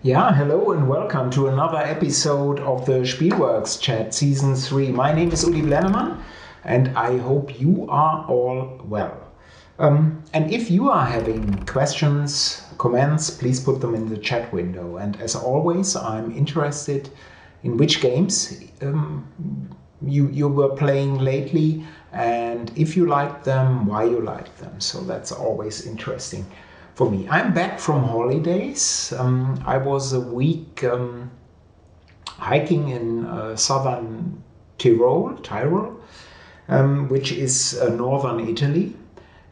Yeah, hello and welcome to another episode of the Spielworxx Chat Season 3. My name is Uli Blennemann and I hope you are all well. And if you are having questions, comments, please put them in the chat window. And as always, I'm interested in which games you were playing lately, and if you liked them, why you liked them. So that's always interesting for me. I'm back from holidays. I was a week hiking in southern Tyrol, which is northern Italy.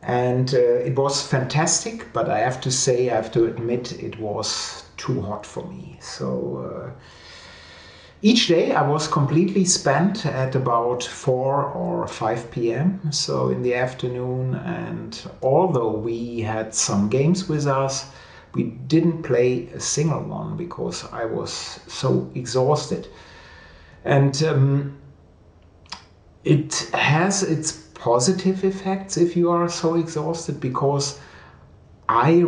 And it was fantastic, but I have to admit, it was too hot for me. So each day I was completely spent at about 4 or 5 p.m., so in the afternoon, and although we had some games with us, we didn't play a single one because I was so exhausted. And it has its positive effects if you are so exhausted, because I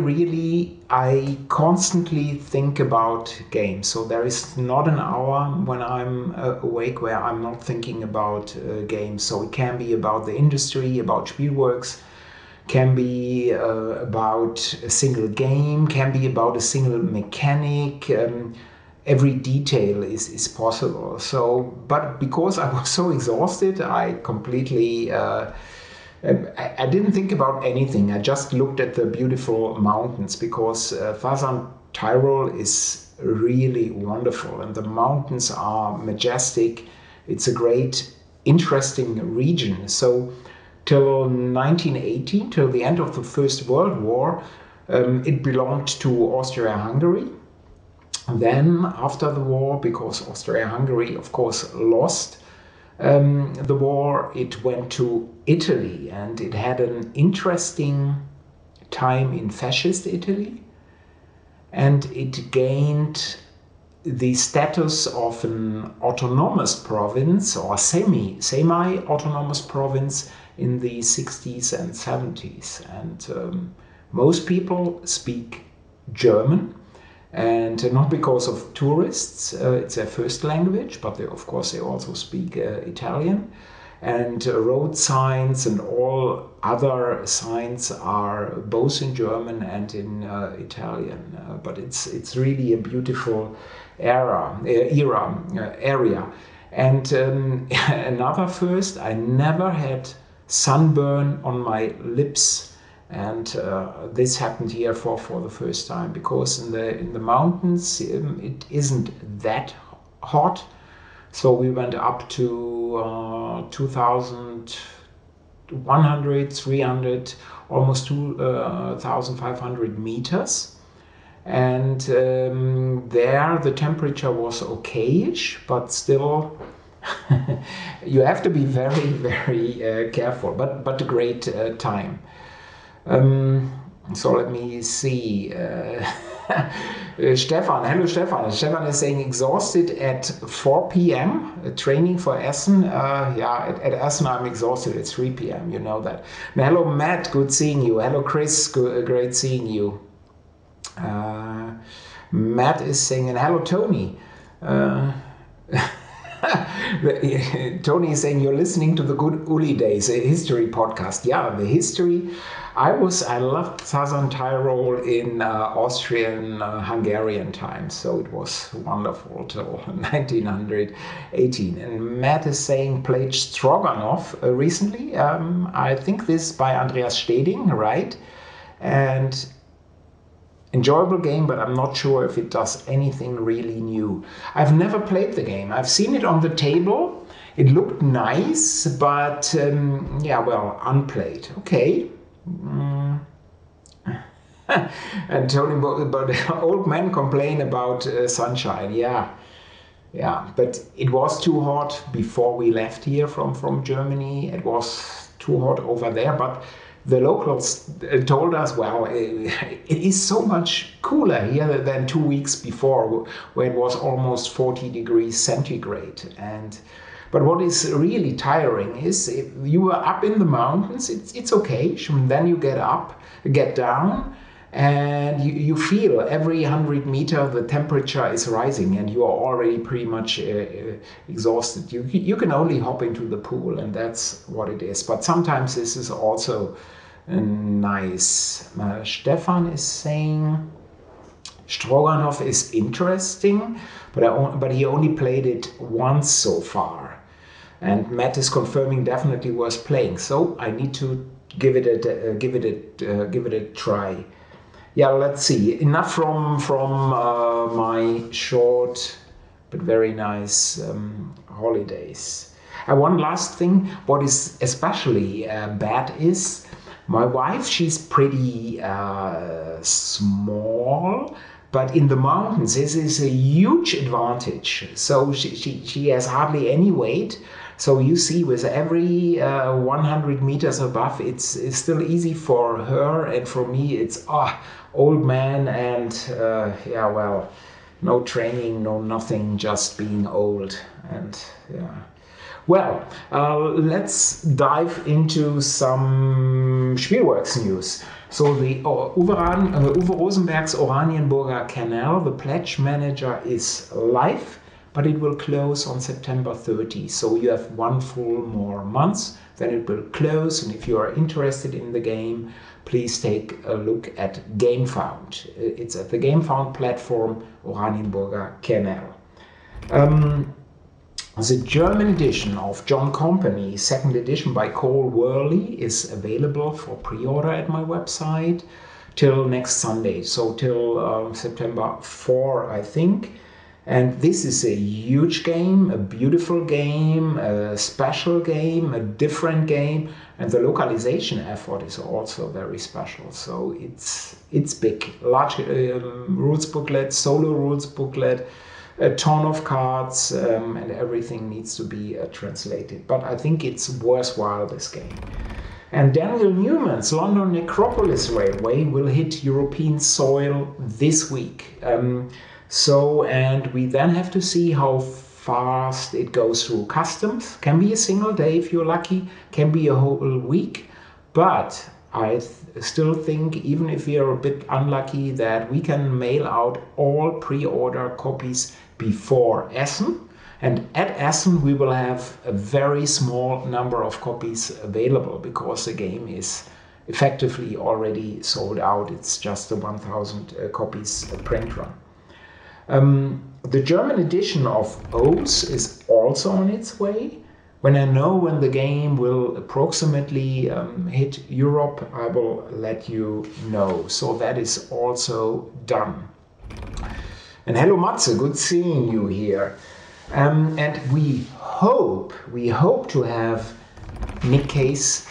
constantly think about games. So there is not an hour when I'm awake where I'm not thinking about games. So it can be about the industry, about Spielworxx, can be about a single game, can be about a single mechanic. Every detail is possible. So, but because I was so exhausted, I completely I didn't think about anything. I just looked at the beautiful mountains, because Southern Tyrol is really wonderful and the mountains are majestic. It's a great, interesting region. So till 1918, till the end of the First World War, it belonged to Austria-Hungary. Then after the war, because Austria-Hungary of course lost the war, it went to Italy, and it had an interesting time in fascist Italy, and it gained the status of an autonomous province or semi-autonomous province in the 60s and 70s. And most people speak German, and not because of tourists, it's their first language, but of course they also speak Italian. And road signs and all other signs are both in German and in Italian. But it's really a beautiful area. And another first, I never had sunburn on my lips. And this happened here for the first time, because in the mountains it isn't that hot. So we went up to 2,100, 300, almost 2,500 meters. And there the temperature was okayish, but still you have to be very, very careful. But a great time. So let me see. Stefan, hello Stefan. Stefan is saying exhausted at 4 p.m. Training for Essen. At Essen I'm exhausted at 3 p.m. You know that. And hello Matt, good seeing you. Hello Chris, great seeing you. Matt is saying, and hello Tony. Tony is saying you're listening to the Good Uli Days, a history podcast. Yeah, the history. I loved Southern Tyrol in Austrian-Hungarian times, so it was wonderful till 1918. And Matt is saying played Stroganoff recently. I think this by Andreas Steding, right? And enjoyable game, but I'm not sure if it does anything really new. I've never played the game. I've seen it on the table. It looked nice, but unplayed. Okay. And Tony, but old men complain about sunshine. Yeah, but it was too hot before we left here from Germany. It was too hot over there, but the locals told us, well, it is so much cooler here than 2 weeks before, where it was almost 40 degrees centigrade. But what is really tiring is if you are up in the mountains, it's okay. Then you get down, and you feel every 100 meter the temperature is rising and you are already pretty much exhausted. You can only hop into the pool, and that's what it is. But sometimes this is also nice. Stefan is saying Stroganoff is interesting, but he only played it once so far. And Matt is confirming definitely worth playing. So I need to give it a try. Yeah, let's see. Enough from my short but very nice holidays. One last thing, what is especially bad is my wife. She's pretty small, but in the mountains this is a huge advantage. So she has hardly any weight. So you see, with every 100 meters above, it's still easy for her, and for me, it's old man and no training, no nothing, just being old. And yeah. Well, let's dive into some Spielworxx news. So the Uwe Rosenberg's Oranienburger Canal, the pledge manager is live, but it will close on September 30. So you have one full more month, then it will close. And if you are interested in the game, please take a look at GameFound. It's at the GameFound platform, Oranienburger Canal. The German edition of John Company, second edition by Cole Worley, is available for pre-order at my website till next Sunday, so till September 4, I think. And this is a huge game, a beautiful game, a special game, a different game, and the localization effort is also very special. So it's big. Large rules booklet, solo rules booklet, a ton of cards, and everything needs to be translated. But I think it's worthwhile, this game. And Daniel Newman's London Necropolis Railway will hit European soil this week. And we then have to see how fast it goes through customs. Can be a single day if you're lucky, can be a whole week. But I still think, even if we are a bit unlucky, that we can mail out all pre-order copies before Essen. And at Essen we will have a very small number of copies available, because the game is effectively already sold out. It's just a 1,000 copies print run. The German edition of O's is also on its way. When I know when the game will approximately hit Europe, I will let you know. So that is also done. And hello Matze, good seeing you here. And we hope to have Nick Case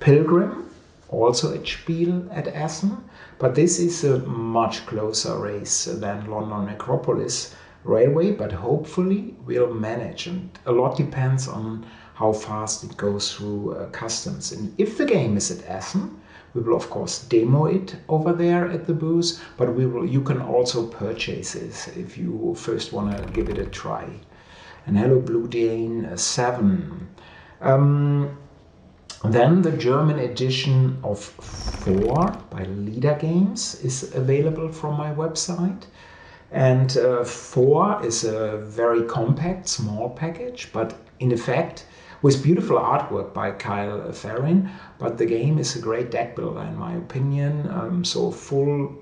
Pilgrim also at Spiel at Essen. But this is a much closer race than London Necropolis Railway, but hopefully we'll manage. And a lot depends on how fast it goes through customs. And if the game is at Essen, we will of course demo it over there at the booth, but you can also purchase it if you first want to give it a try. And hello Blue Dane 7. Then the German edition of 4 by Leader Games is available from my website. And 4 is a very compact, small package, but in effect with beautiful artwork by Kyle Farrin. But the game is a great deck builder in my opinion. So full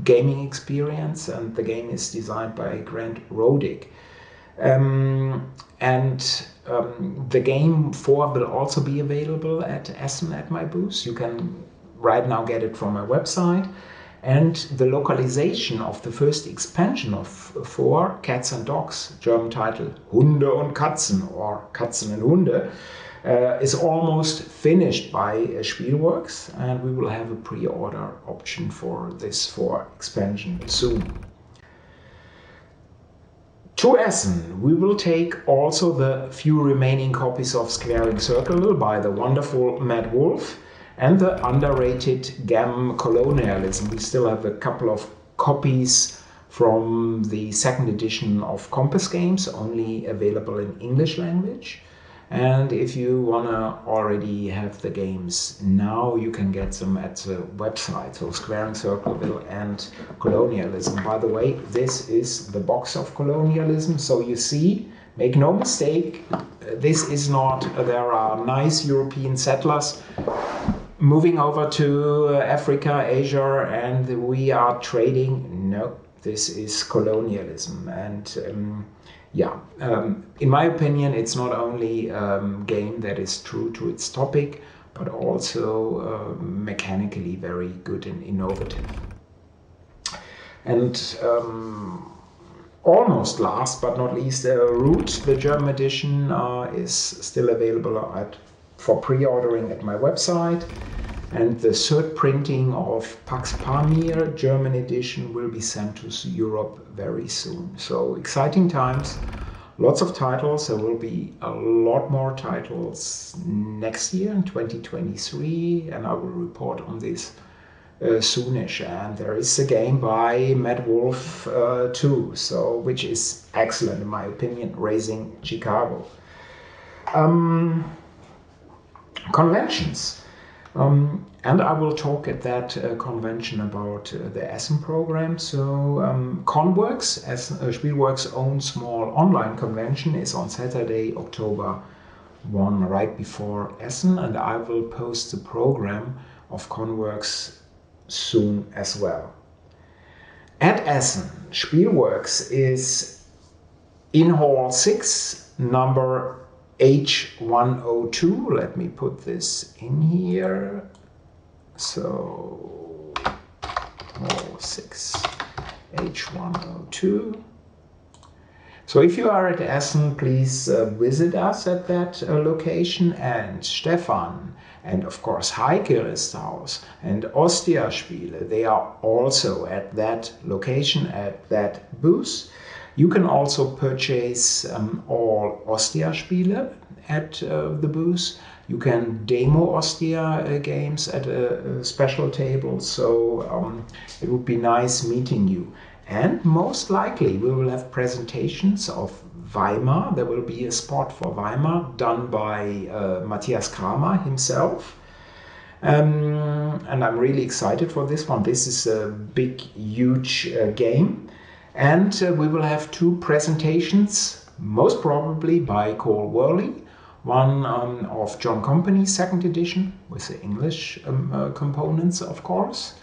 gaming experience, and the game is designed by Grant Rodick. The game 4 will also be available at Essen at my booth. You can right now get it from my website. And the localization of the first expansion of 4, Cats and Dogs, German title Hunde und Katzen, or Katzen and Hunde, is almost finished by Spielworxx, and we will have a pre-order option for this 4 expansion soon. To Essen, we will take also the few remaining copies of Squaring Circle by the wonderful Matt Wolf and the underrated Gam Colonialism. We still have a couple of copies from the second edition of Compass Games, only available in English language. And if you wanna already have the games now, you can get them at the website. So Square and Circleville and Colonialism. By the way, this is the box of Colonialism. So you see, make no mistake, this is not, there are nice European settlers moving over to Africa, Asia, and we are trading. No, this is colonialism. And in my opinion, it's not only a game that is true to its topic, but also mechanically very good and innovative. And almost last but not least, Root, the German edition, is still available for pre-ordering at my website. And the third printing of Pax Pamir German edition will be sent to Europe very soon. So exciting times, lots of titles. There will be a lot more titles next year in 2023, and I will report on this soonish. And there is a game by Matt Wolf too, so which is excellent in my opinion, Raising Chicago. Conventions. And I will talk at that convention about the Essen program. So Conworxx, as Spielworxx' own small online convention, is on Saturday, October 1, right before Essen, and I will post the program of Conworxx soon as well. At Essen, Spielworxx is in Hall 6, number H102. Let me put this in here. So, Hall 6, H102. So if you are at Essen, please visit us at that location. And Stefan and of course Heike Risthaus and Ostia Spiele, they are also at that location, at that booth. You can also purchase all Ostia Spiele at the booth. You can demo Ostia games at a special table, so it would be nice meeting you. And most likely we will have presentations of Weimar. There will be a spot for Weimar done by Matthias Kramer himself. And I'm really excited for this one. This is a big, huge game. And we will have two presentations, most probably by Cole Worley. One of John Company's second edition with the English components, of course,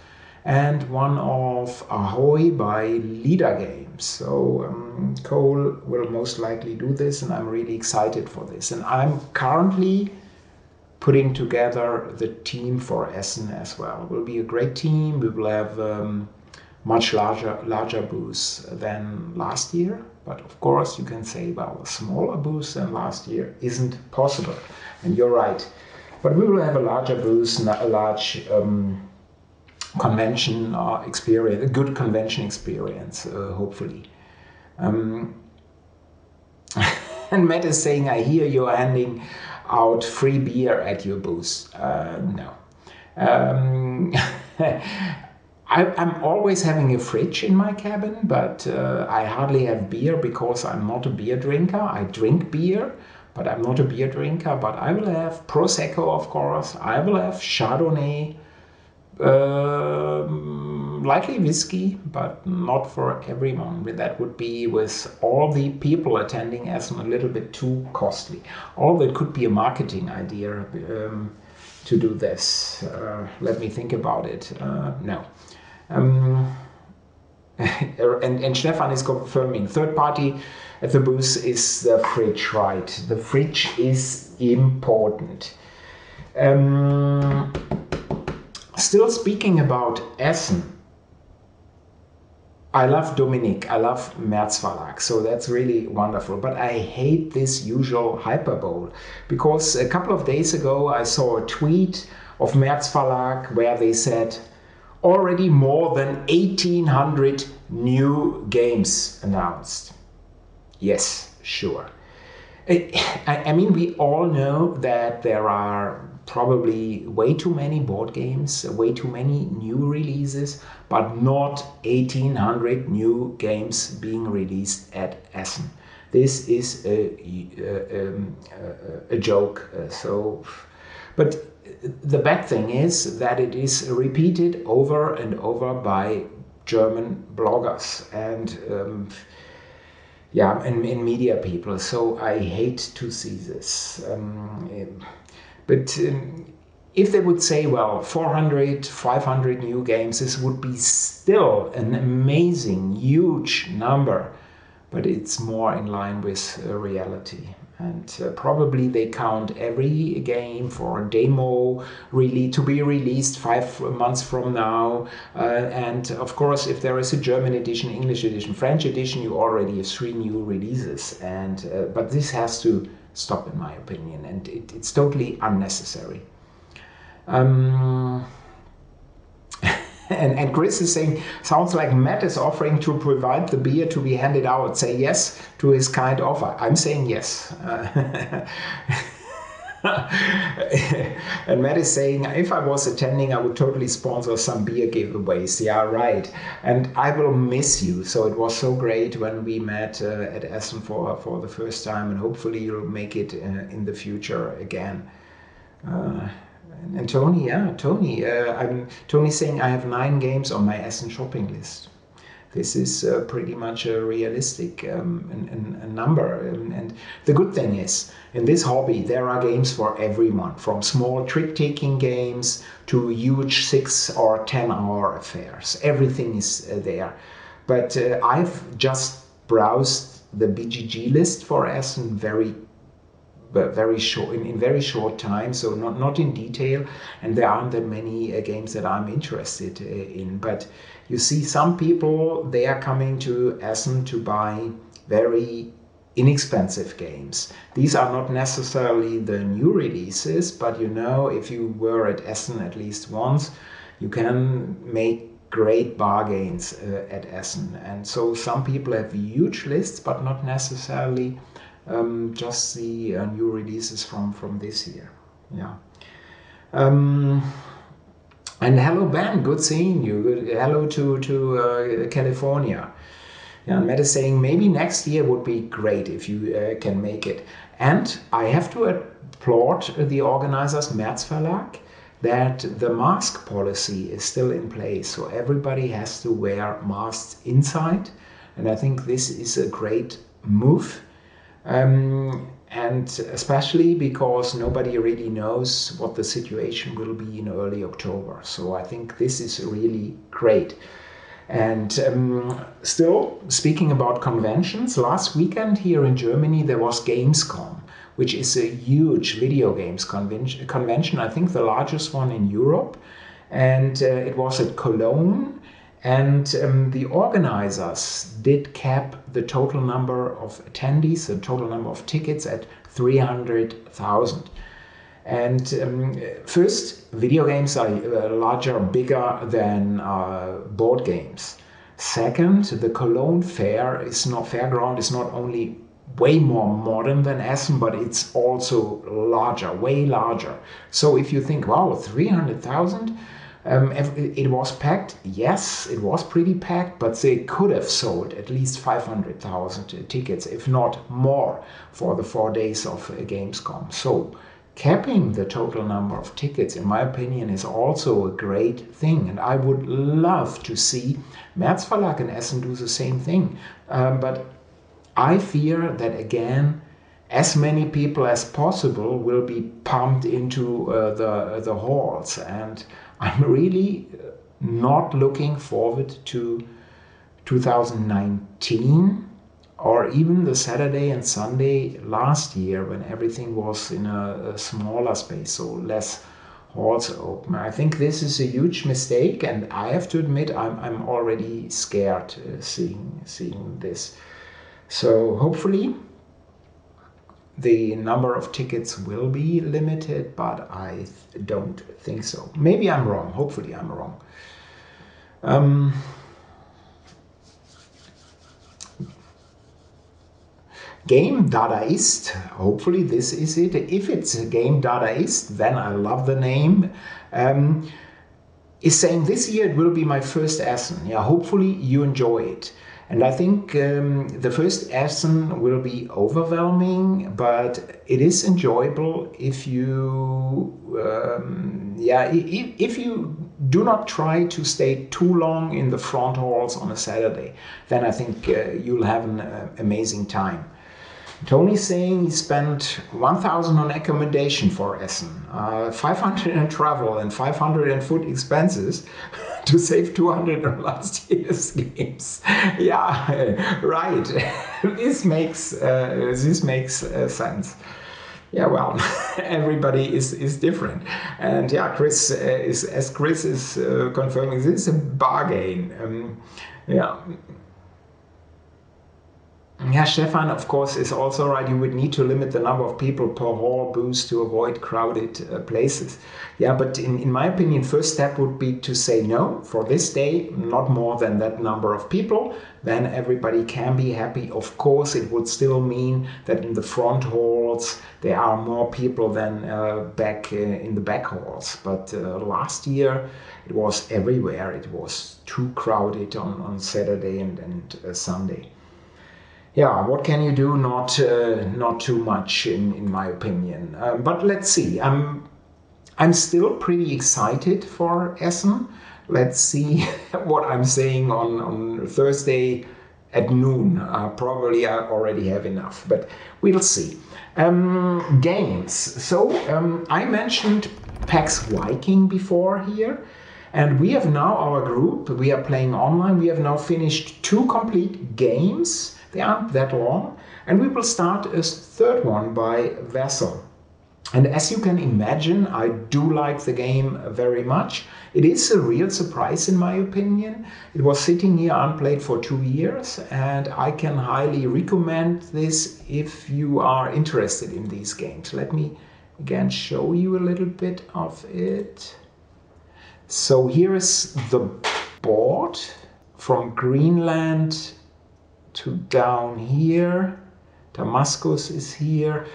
and one of Ahoy by Leader Games. So Cole will most likely do this, and I'm really excited for this. And I'm currently putting together the team for Essen as well. It will be a great team. We will have much larger booths than last year. But of course, you can say, well, a smaller booth than last year isn't possible. And you're right. But we will have a larger booth, a large convention experience, a good convention experience, hopefully. And Matt is saying, I hear you're handing out free beer at your booth. No. I'm always having a fridge in my cabin, but I hardly have beer because I'm not a beer drinker. I drink beer, but I'm not a beer drinker. But I will have Prosecco, of course. I will have Chardonnay, likely whiskey, but not for everyone. That would be, with all the people attending, as a little bit too costly. Although it could be a marketing idea to do this. Let me think about it. No. And Stefan is confirming, third party at the booth is the fridge, right? The fridge is important. Still speaking about Essen, I love Dominik, I love März Verlag, so that's really wonderful. But I hate this usual hyperbole, because a couple of days ago I saw a tweet of März Verlag where they said, already more than 1,800 new games announced. Yes, sure. I mean, we all know that there are probably way too many board games, way too many new releases, but not 1,800 new games being released at Essen. this is a joke. But the bad thing is that it is repeated over and over by German bloggers and and media people. So I hate to see this. But if they would say, well, 400, 500 new games, this would be still an amazing, huge number. But it's more in line with reality. And probably they count every game for a demo to be released 5 months from now. And of course, if there is a German edition, English edition, French edition, you already have 3 new releases. And but this has to stop, in my opinion, and it's totally unnecessary. And Chris is saying, sounds like Matt is offering to provide the beer to be handed out. Say yes to his kind offer. I'm saying yes. And Matt is saying, if I was attending, I would totally sponsor some beer giveaways. Yeah, right. And I will miss you. So it was so great when we met at Essen for the first time. And hopefully you'll make it in the future again. And Tony, Tony's saying I have 9 games on my Essen shopping list. This is pretty much a realistic a number. And the good thing is, in this hobby, there are games for everyone, from small trick-taking games to huge 6 or 10-hour affairs. Everything is there. But I've just browsed the BGG list for Essen very short in very short time, so not in detail, and there aren't that many games that I'm interested in. But you see, some people, they are coming to Essen to buy very inexpensive games. These are not necessarily the new releases, but you know, if you were at Essen at least once, you can make great bargains at Essen. And so some people have huge lists, but not necessarily just the new releases from this year. Yeah. And hello Ben, good seeing you. Hello to California. Yeah, and Matt is saying maybe next year would be great if you can make it. And I have to applaud the organizers, Merz Verlag, that the mask policy is still in place. So everybody has to wear masks inside. And I think this is a great move. And especially because nobody really knows what the situation will be in early October. So I think this is really great. And still, speaking about conventions, last weekend here in Germany there was Gamescom, which is a huge video games convention, I think the largest one in Europe. And it was at Cologne. And the organizers did cap the total number of attendees, the total number of tickets at 300,000. And first, video games are larger, bigger than board games. Second, the Cologne fairground is not only way more modern than Essen, but it's also larger, way larger. So if you think, wow, 300,000, it was packed. Yes, it was pretty packed, but they could have sold at least 500,000 tickets, if not more, for the 4 days of Gamescom. So capping the total number of tickets, in my opinion, is also a great thing. And I would love to see Merz Verlag and Essen do the same thing. But I fear that, again, as many people as possible will be pumped into the halls. And I'm really not looking forward to 2019 or even the Saturday and Sunday last year when everything was in a smaller space, so less halls open. I think this is a huge mistake, and I have to admit I'm already scared seeing this. So hopefully the number of tickets will be limited, but I don't think so. Maybe I'm wrong. Hopefully I'm wrong. Game Dadaist, hopefully this is it. If it's a Game Dadaist, then I love the name. Is saying this year it will be my first Essen. Yeah, hopefully you enjoy it. And I think the first Essen will be overwhelming, but it is enjoyable if you, if you do not try to stay too long in the front halls on a Saturday. Then I think you'll have an amazing time. Tony's saying he spent 1,000 on accommodation for Essen, 500 in travel and 500 in food expenses to save 200 on last year's games. Yeah, right. This makes sense. Yeah, well, everybody is different, and yeah, Chris is confirming, this is a bargain. Yeah. Yeah, Stefan, of course, is also right. You would need to limit the number of people per hall booth to avoid crowded places. Yeah, but in my opinion, first step would be to say no, for this day, not more than that number of people. Then everybody can be happy. Of course, it would still mean that in the front halls, there are more people than back in the back halls. But last year, it was everywhere. It was too crowded on Saturday and Sunday. Yeah, what can you do? Not too much, in my opinion. But let's see. I'm still pretty excited for Essen. Let's see what I'm saying on Thursday at noon. Probably I already have enough, but we'll see. Games. So I mentioned PAX Viking before here. And we have now our group. We are playing online. We have now finished 2 complete games. They aren't that long, and we will start a third one by Vessel. And as you can imagine, I do like the game very much. It is a real surprise in my opinion. It was sitting here unplayed for 2 years, and I can highly recommend this if you are interested in these games. Let me again show you a little bit of it. So here is the board from Greenland to down here. Damascus is here,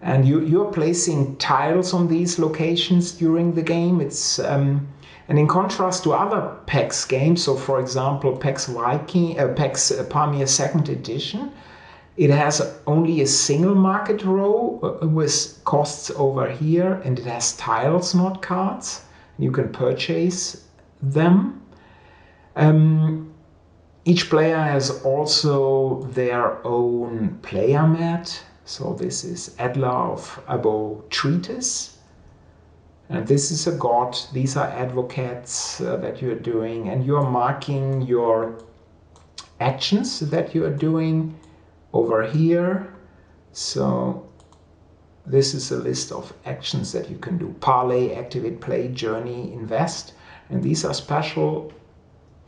and you're placing tiles on these locations during the game. It's and in contrast to other PAX games, so for example PAX Pamir 2nd edition, it has only a single market row with costs over here, and it has tiles, not cards. You can purchase them. Each player has also their own player mat. So this is Adler of Abotretus. And this is a god. These are advocates that you're doing. And you're marking your actions that you are doing over here. So this is a list of actions that you can do. Parlay, activate, play, journey, invest. And these are special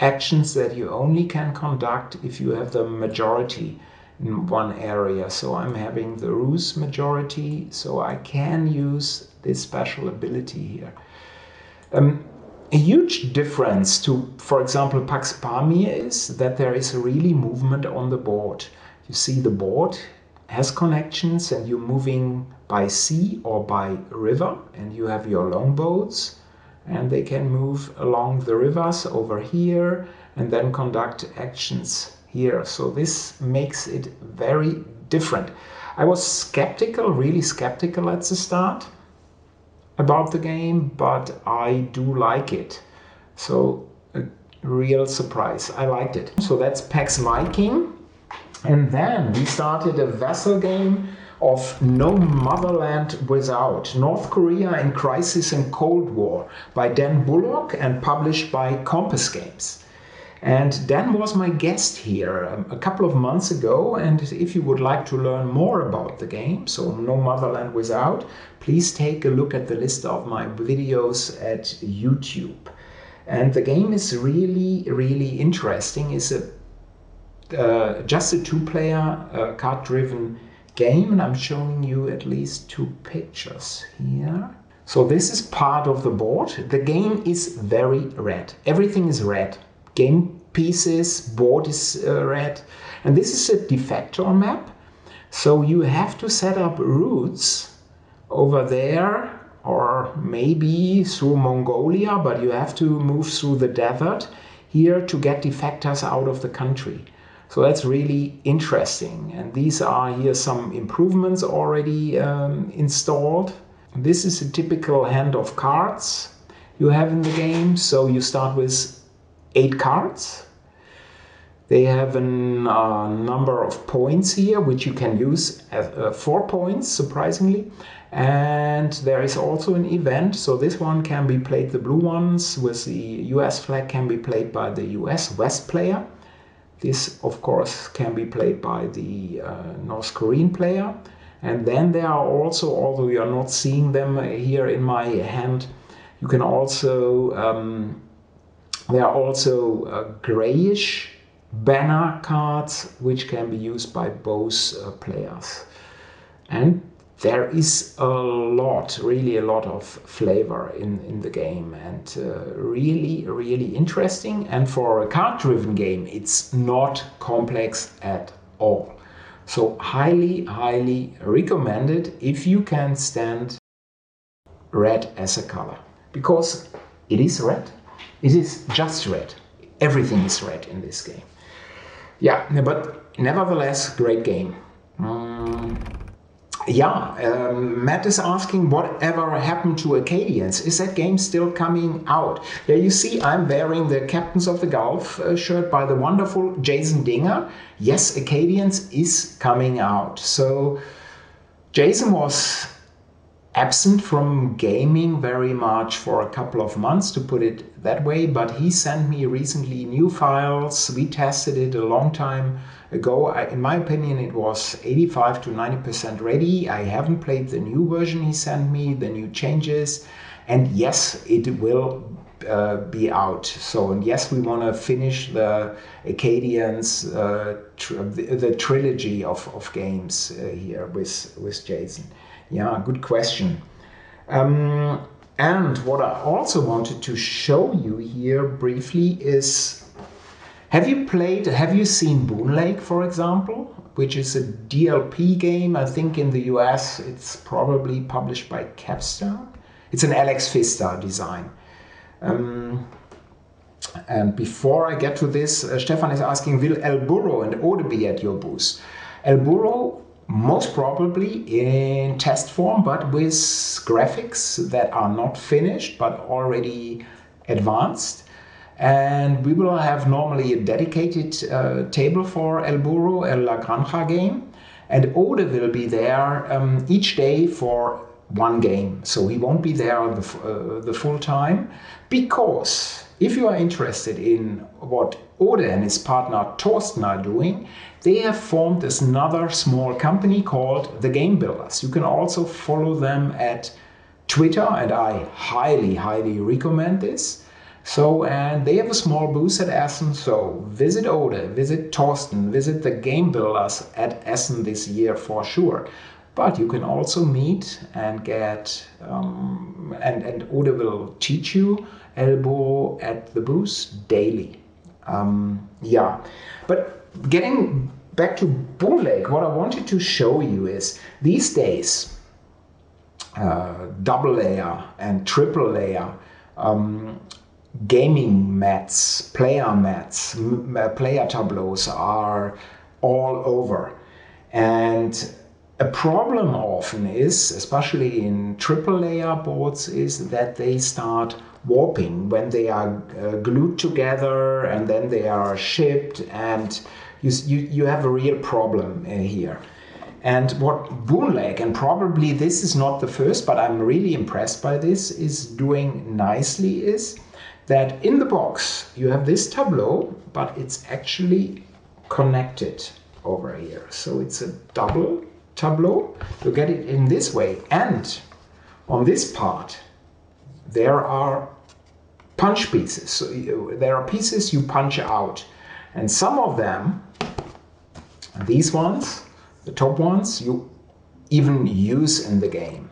actions that you only can conduct if you have the majority in one area. So I'm having the Rus majority, so I can use this special ability here. A huge difference to, for example, Pax Pamir is that there is really movement on the board. You see the board has connections, and you're moving by sea or by river, and you have your longboats, and they can move along the rivers over here and then conduct actions here. So this makes it very different. I was skeptical, really skeptical at the start about the game, but I do like it. So a real surprise. I liked it. So that's PAX Viking. And then we started a Vessel game of No Motherland Without, North Korea in Crisis and Cold War, by Dan Bullock and published by Compass Games. And Dan was my guest here a couple of months ago, and if you would like to learn more about the game, so No Motherland Without, please take a look at the list of my videos at YouTube. And the game is really, really interesting. It's just a 2-player card-driven game, and I'm showing you at least 2 pictures here. So this is part of the board. The game is very red. Everything is red. Game pieces, board is red. And this is a de facto map. So you have to set up routes over there, or maybe through Mongolia, but you have to move through the desert here to get defectors out of the country. So that's really interesting. And these are here some improvements already installed. This is a typical hand of cards you have in the game. So you start with 8 cards. They have a number of points here, which you can use as 4 points, surprisingly. And there is also an event. So this one can be played, the blue ones with the US flag can be played by the US West player. This, of course, can be played by the North Korean player. And then there are also, although you are not seeing them here in my hand, you can also, there are also grayish banner cards which can be used by both players. And there is a lot, really a lot of flavor in the game, and really, really interesting. And for a card-driven game, it's not complex at all. So highly, highly recommended if you can stand red as a color. Because it is red. It is just red. Everything is red in this game. Yeah, but nevertheless, great game. Matt is asking whatever happened to Acadians. Is that game still coming out? Yeah, you see I'm wearing the Captains of the Gulf shirt by the wonderful Jason Dinger. Yes, Acadians is coming out. So Jason was absent from gaming very much for a couple of months, to put it that way, but he sent me recently new files. We tested it a long time ago. In my opinion, it was 85 to 90% ready. I haven't played the new version he sent me, the new changes, and yes, it will be out. So, and yes, we want to finish the Acadians, the trilogy of games here with Jason. Yeah, good question. And what I also wanted to show you here briefly is, have you seen Boon Lake, for example, which is a DLP game? I think in the US it's probably published by Capstone. It's an Alex Pfister design. And before I get to this, Stefan is asking, will El Burro and Ode be at your booth? El Burro most probably in test form, but with graphics that are not finished but already advanced. And we will have normally a dedicated table for El Burro, El La Granja game. And Ode will be there each day for one game. So he won't be there the full time, because if you are interested in what Ode and his partner Torsten are doing, they have formed this another small company called The Game Builders. You can also follow them at Twitter, and I highly, highly recommend this. So, and they have a small booth at Essen, so visit Ode, visit Torsten, visit The Game Builders at Essen this year for sure. But you can also meet and get, and Ode will teach you elbow at the booth daily. But getting back to Boon Lake, what I wanted to show you is these days, double layer and triple layer gaming mats, player tableaus are all over. And a problem often is, especially in triple layer boards, is that they start warping when they are glued together and then they are shipped, and you have a real problem here. And what Boon Lake, and probably this is not the first, but I'm really impressed by this, is doing nicely is that in the box you have this tableau, but it's actually connected over here. So it's a double tableau. You get it in this way. And on this part, there are punch pieces. So there are pieces you punch out. And some of them, these ones, the top ones, you even use in the game.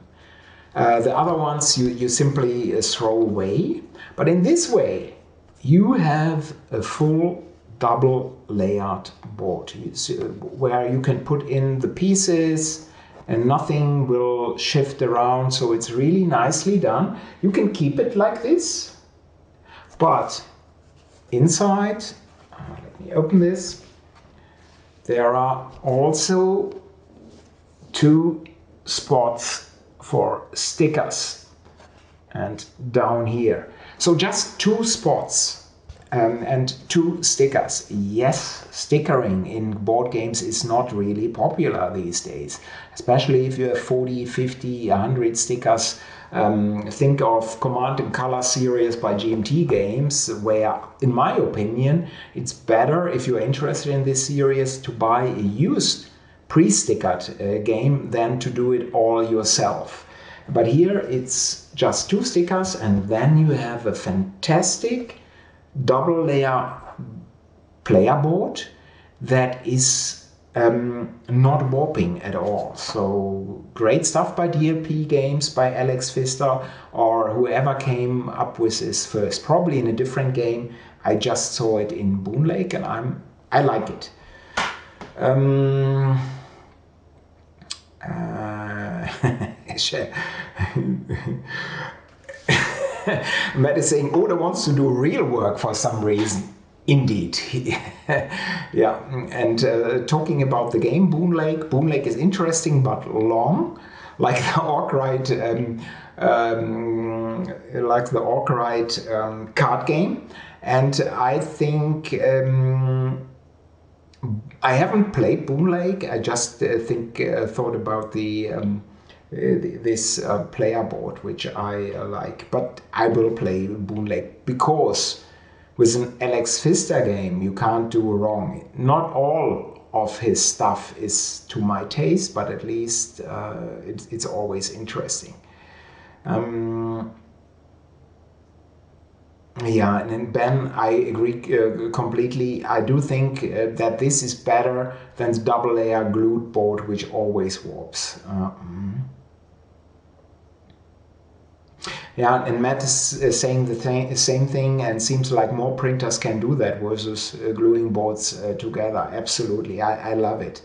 The other ones you simply throw away. But in this way, you have a full double layered board where you can put in the pieces and nothing will shift around. So it's really nicely done. You can keep it like this, but inside, let me open this. there are also 2 spots for stickers, and down here. So just 2 spots. And 2 stickers. Yes, stickering in board games is not really popular these days, especially if you have 40, 50, 100 stickers. Think of Command and Color series by GMT Games, where, in my opinion, it's better, if you're interested in this series, to buy a used pre-stickered game than to do it all yourself. But here it's just 2 stickers, and then you have a fantastic double layer player board that is not warping at all. So great stuff by DLP Games, by Alex Pfister, or whoever came up with this first. Probably in a different game. I just saw it in Boon Lake, and I like it. Matt is saying Oda wants to do real work for some reason. Indeed. Yeah. And talking about the game Boon Lake is interesting but long, like the Orc-Rite card game. And I think I haven't played Boon Lake. I just thought about this player board, which I like. But I will play Boon Lake because with an Alex Pfister game, you can't do wrong. Not all of his stuff is to my taste, but at least it's always interesting. Yeah, and then Ben, I agree completely. I do think that this is better than the double layer glued board, which always warps. Yeah, and Matt is saying the same thing, and seems like more printers can do that versus gluing boards together. Absolutely, I love it.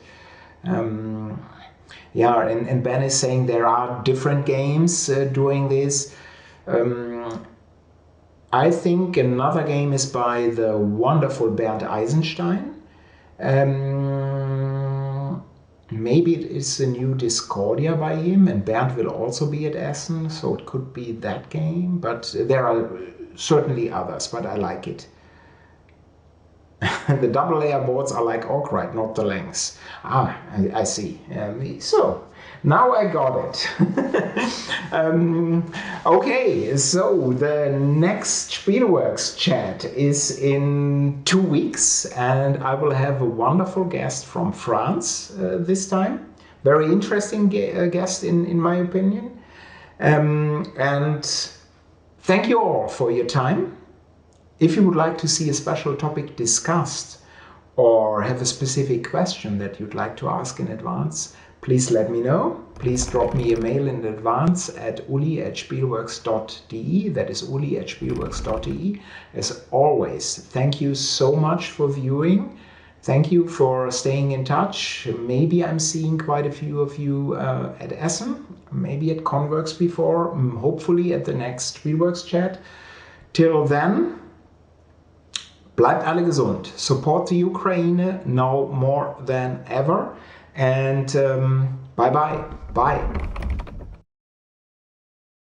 Yeah, and Ben is saying there are different games doing this. I think another game is by the wonderful Bernd Eisenstein. Maybe it is a new Discordia by him, and Bernd will also be at Essen, so it could be that game. But there are certainly others, but I like it. The double layer boards are like Orc-Rite, not the lengths. I see. So now I got it. Okay, so the next Spielworxx chat is in 2 weeks, and I will have a wonderful guest from France this time. Very interesting guest in my opinion. And thank you all for your time. If you would like to see a special topic discussed or have a specific question that you'd like to ask in advance, please let me know. Please drop me a mail in advance at uli@spielworxx.de. That is uli@spielworxx.de. As always, thank you so much for viewing. Thank you for staying in touch. Maybe I'm seeing quite a few of you at Essen, maybe at Conworks before, hopefully at the next Spielworxx chat. Till then, bleibt alle gesund. Support the Ukraine now more than ever. And bye-bye. Bye.